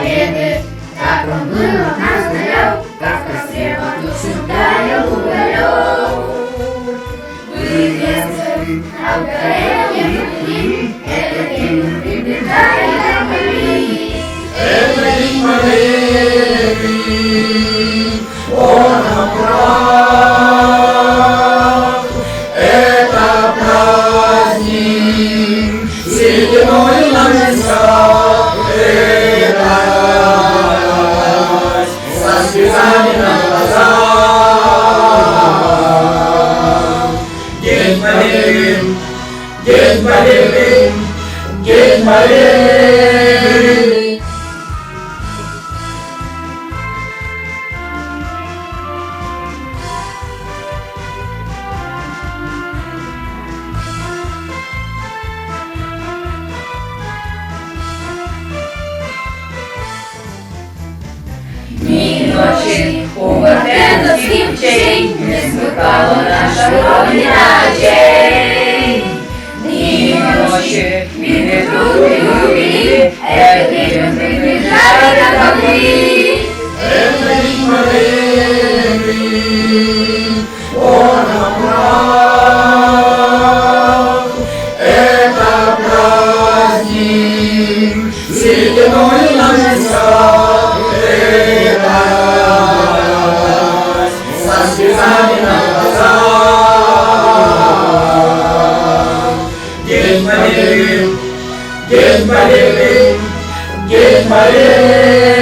победы. Так он было нас далек, как стрела душевная уголек. Выглядел, обгорел день, этот день приближает домой. Это день молитвы, он прав. Это праздник, седьмой на местах. Это со слезами на глазах. День молитвы, день молитвы, день молитвы. Дні і ночі у вартенських вчень не смикала наша родина очей. Дні і ночі він не трудний любі, ефективно приближає на голові. Это день молитвы, он прав. Это праздник, седьмой на местах. Это со слезами на глазах. День молитвы, день молитвы, день молитвы.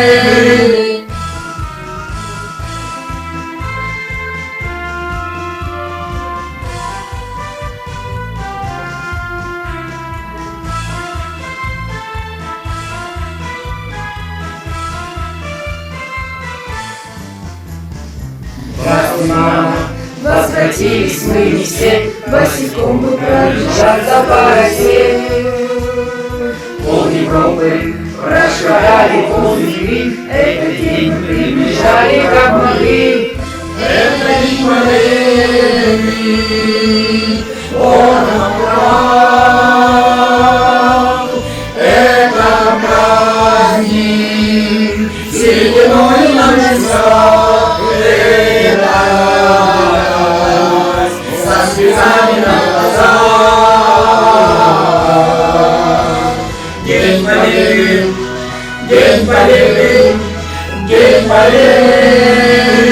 Здравствуй, мама, возвратились мы не все, босиком мы пробежали за паросе. Пол Европы прошагали полвеки, этот день мы приближали как могли. Это день молитвы, он прав. Это праздник, седьмой на местах. Это со слезами на глазах. День молитвы, день молитвы, день молитвы.